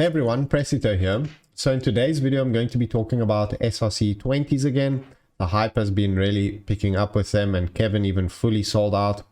Hey everyone, Pressito here. So in today's video, I'm going to be talking about SRC20s again. The hype has been really picking up with them, and Kevin even fully sold out.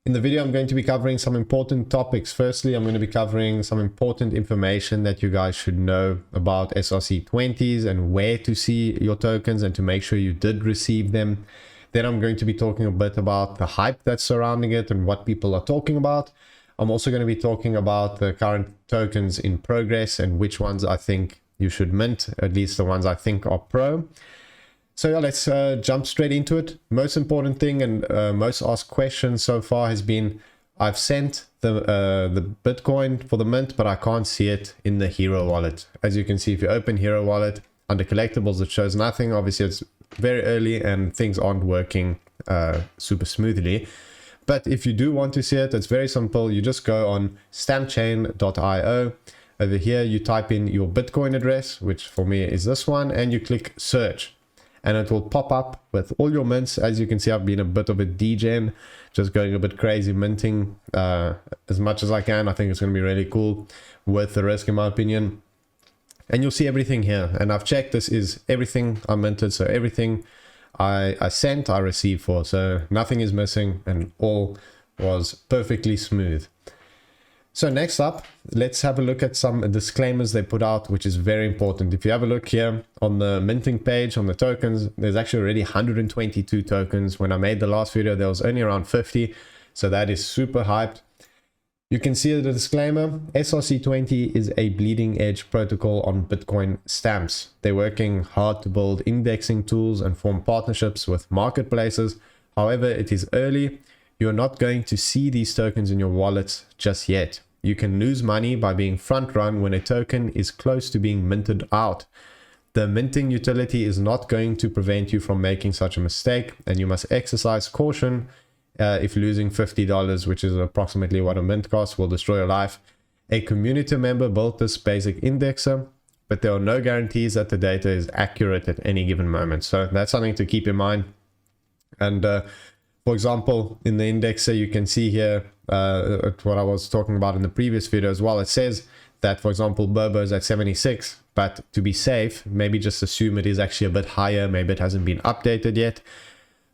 In the video, I'm going to be covering some important topics. Firstly, I'm going to be covering some important information that you guys should know about SRC20s and where to see your tokens and to make sure you did receive them. Then I'm going to be talking a bit about the hype that's surrounding it and what people are talking about. I'm also going to be talking about the current tokens in progress and which ones I think you should mint, at least the ones I think are pro. So yeah, let's jump straight into it. Most important thing and most asked questions so far has been, I've sent the Bitcoin for the mint, but I can't see it in the Hero wallet. As you can see, if you open Hero wallet under collectibles, it shows nothing. Obviously, it's very early and things aren't working super smoothly. But if you do want to see it, it's very simple. You just go on stampchain.io. Over here, you type in your Bitcoin address, which for me is this one, and you click search. And it will pop up with all your mints. As you can see, I've been a bit of a degen, just going a bit crazy, minting as much as I can. I think it's going to be really cool, worth the risk in my opinion. And you'll see everything here. And I've checked, this is everything I minted. So everything I sent, I received for. So nothing is missing and all was perfectly smooth. So next up, let's have a look at some disclaimers they put out, which is very important. If you have a look here on the minting page, on the tokens, there's actually already 122 tokens. When I made the last video, there was only around 50. So that is super hyped. You can see the disclaimer, SRC20 is a bleeding edge protocol on Bitcoin stamps. They're working hard to build indexing tools and form partnerships with marketplaces. However, it is early. You're not going to see these tokens in your wallets just yet. You can lose money by being front run when a token is close to being minted out. The minting utility is not going to prevent you from making such a mistake, and you must exercise caution if losing $50, which is approximately what a mint costs, will destroy your life. A community member built this basic indexer, but there are no guarantees that the data is accurate at any given moment. So that's something to keep in mind. And for example, in the indexer, you can see here what I was talking about in the previous video as well. It says that, for example, Bobo is at 76, but to be safe, maybe just assume it is actually a bit higher. Maybe it hasn't been updated yet.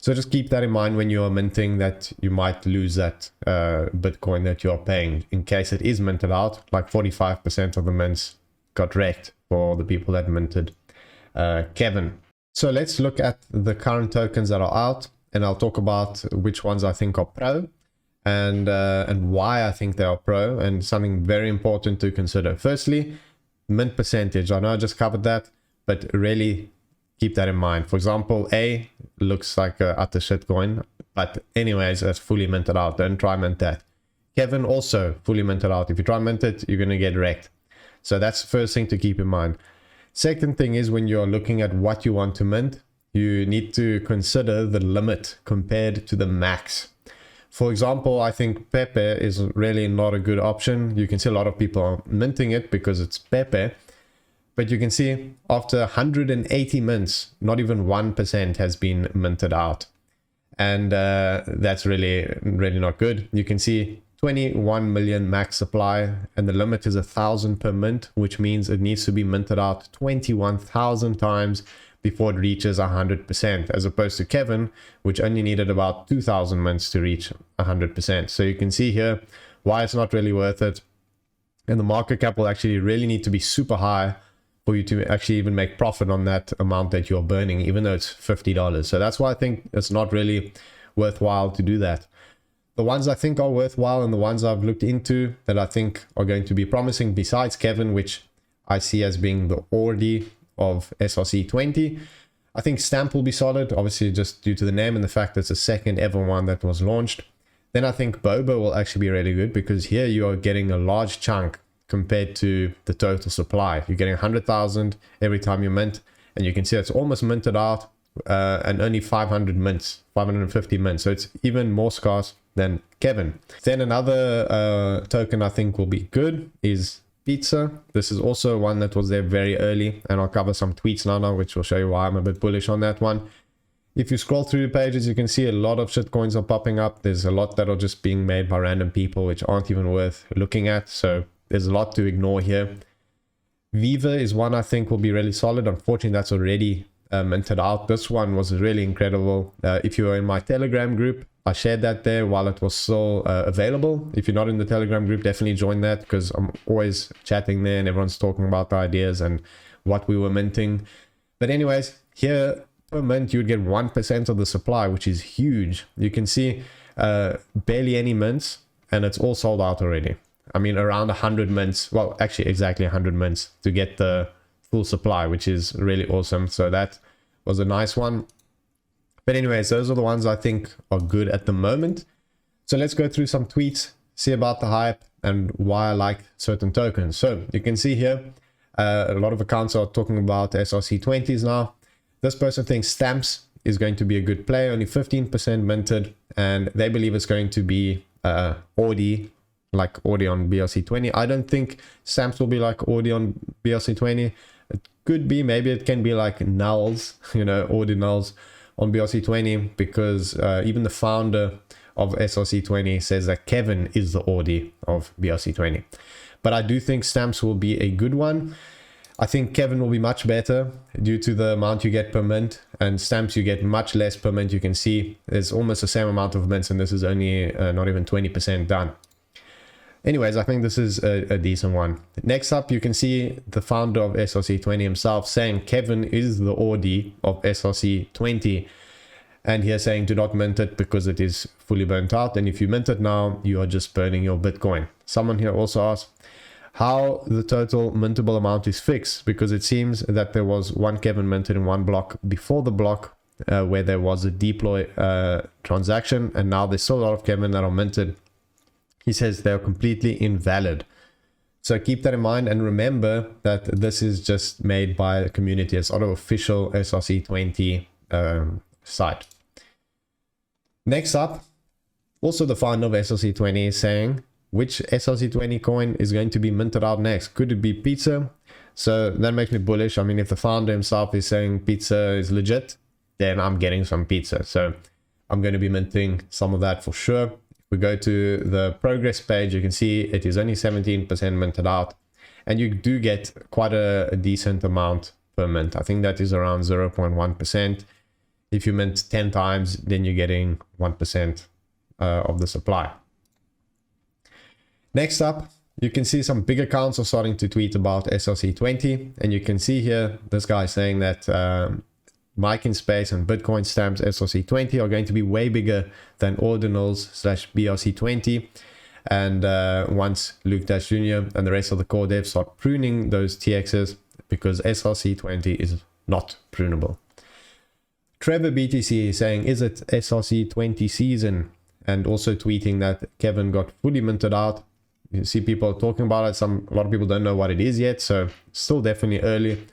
So just keep that in mind when you are minting, that you might lose that Bitcoin that you are paying in case it is minted out. Like 45% of the mints got wrecked for the people that minted Kevin. So let's look at the current tokens that are out, and I'll talk about which ones I think are pro and why I think they are pro, and something very important to consider. Firstly, mint percentage. I know I just covered that, but really keep that in mind. For example, A looks like a utter shit coin, but anyways, that's fully minted out. Don't try mint that. Kevin also fully minted out. If you try mint it, you're going to get wrecked. So that's the first thing to keep in mind. Second thing is, when you're looking at what you want to mint, you need to consider the limit compared to the max. For example, I think Pepe is really not a good option. You can see a lot of people are minting it because it's Pepe. But you can see after 180 mints, not even 1% has been minted out. And that's really not good. You can see 21 million max supply, and the limit is 1,000 per mint, which means it needs to be minted out 21,000 times before it reaches 100%, as opposed to Kevin, which only needed about 2,000 mints to reach 100%. So you can see here why it's not really worth it. And the market cap will actually really need to be super high for you to actually even make profit on that amount that you're burning, even though it's $50. So that's why I think it's not really worthwhile to do that. The ones I think are worthwhile and the ones I've looked into that I think are going to be promising, besides Kevin, which I see as being the Ordi of SRC20, I think Stamp will be solid, obviously just due to the name and the fact that it's the second ever one that was launched. Then I think Bobo will actually be really good, because here you are getting a large chunk compared to the total supply. You're getting 100,000 every time you mint, and you can see it's almost minted out and only 500 mints, 550 mints. So it's even more scarce than Kevin. Then another token I think will be good is Pizza. This is also one that was there very early, and I'll cover some tweets now, which will show you why I'm a bit bullish on that one. If you scroll through the pages, you can see a lot of shitcoins are popping up. There's a lot that are just being made by random people, which aren't even worth looking at. So there's a lot to ignore here. Viva is one I think will be really solid. Unfortunately, that's already minted out. This one was really incredible. If you were in my Telegram group, I shared that there while it was still available. If you're not in the Telegram group, definitely join that, because I'm always chatting there and everyone's talking about the ideas and what we were minting. But anyways, here per mint you would get 1% of the supply, which is huge. You can see barely any mints, and it's all sold out already. I mean, around 100 mints, well, actually exactly 100 mints to get the full supply, which is really awesome. So that was a nice one. But anyways, those are the ones I think are good at the moment. So let's go through some tweets, see about the hype and why I like certain tokens. So you can see here, a lot of accounts are talking about SRC20s now. This person thinks Stamps is going to be a good play, only 15% minted, and they believe it's going to be Audi, like Audi on BRC20. I don't think Stamps will be like Audi on BRC20. It could be, maybe it can be like nulls, you know, Audi nulls on BRC20, because even the founder of SRC20 says that Kevin is the Audi of BRC20. But I do think Stamps will be a good one. I think Kevin will be much better due to the amount you get per mint, and Stamps you get much less per mint. You can see there's almost the same amount of mints, and this is only not even 20% done. Anyways, I think this is a decent one. Next up, you can see the founder of SRC20 himself saying Kevin is the Audi of SRC20. And here saying do not mint it because it is fully burnt out. And if you mint it now, you are just burning your Bitcoin. Someone here also asked how the total mintable amount is fixed, because it seems that there was one Kevin minted in one block before the block where there was a deploy transaction. And now there's still a lot of Kevin that are minted. He says they're completely invalid. So keep that in mind, and remember that this is just made by the community. It's not an official SRC20 site. Next up, also the founder of SRC20 is saying which SRC20 coin is going to be minted out next. Could it be Pizza? So that makes me bullish. I mean, if the founder himself is saying Pizza is legit, then I'm getting some Pizza. So I'm going to be minting some of that for sure. We go to the progress page, you can see it is only 17% minted out, and you do get quite a decent amount per mint. I think that is around 0.1%. If you mint 10 times, then you're getting 1% of the supply. Next up, you can see some big accounts are starting to tweet about SRC20, and you can see here this guy saying that Mike in Space and Bitcoin Stamps SRC20 are going to be way bigger than Ordinals / BRC20. And once Luke Dash Jr. and the rest of the core devs start pruning those TXs, because SRC20 is not prunable. Trevor BTC is saying, is it SRC20 season? And also tweeting that Kevin got fully minted out. You see people talking about it. A lot of people don't know what it is yet, so still definitely early.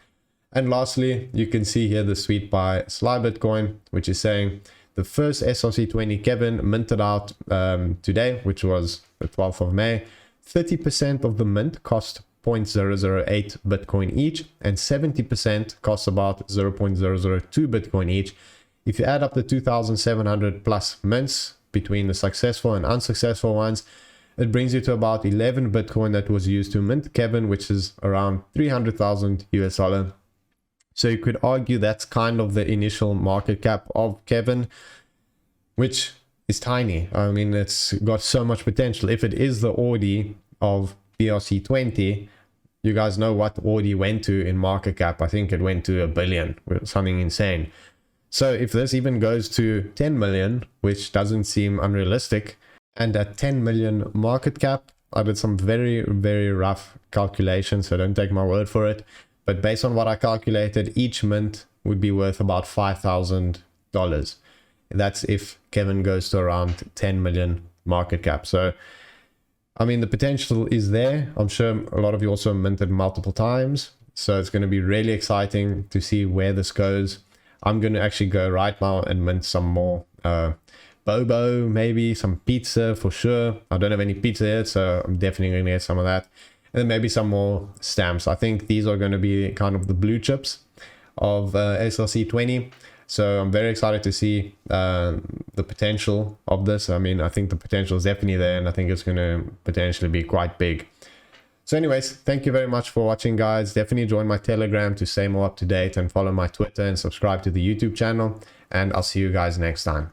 And lastly, you can see here the tweet by Sly Bitcoin, which is saying the first SRC20 Kevin minted out today, which was the 12th of May. 30% of the mint cost 0.008 Bitcoin each, and 70% costs about 0.002 Bitcoin each. If you add up the 2,700 plus mints between the successful and unsuccessful ones, it brings you to about 11 Bitcoin that was used to mint Kevin, which is around 300,000 US dollar. So you could argue that's kind of the initial market cap of Kevin, which is tiny. I mean, it's got so much potential. If it is the Audi of BRC20, you guys know what Audi went to in market cap. I think it went to $1 billion, something insane. So if this even goes to 10 million, which doesn't seem unrealistic, and at 10 million market cap, I did some very, very rough calculations, so don't take my word for it. But based on what I calculated, each mint would be worth about $5,000. That's if Kevin goes to around 10 million market cap. So, I mean, the potential is there. I'm sure a lot of you also minted multiple times. So it's going to be really exciting to see where this goes. I'm going to actually go right now and mint some more Bobo, maybe some pizza for sure. I don't have any pizza yet, so I'm definitely going to get some of that. And then maybe some more stamps. I think these are going to be kind of the blue chips of SRC20. So I'm very excited to see the potential of this. I mean, I think the potential is definitely there, and I think it's going to potentially be quite big. So anyways, thank you very much for watching, guys. Definitely join my Telegram to stay more up to date and follow my Twitter and subscribe to the YouTube channel. And I'll see you guys next time.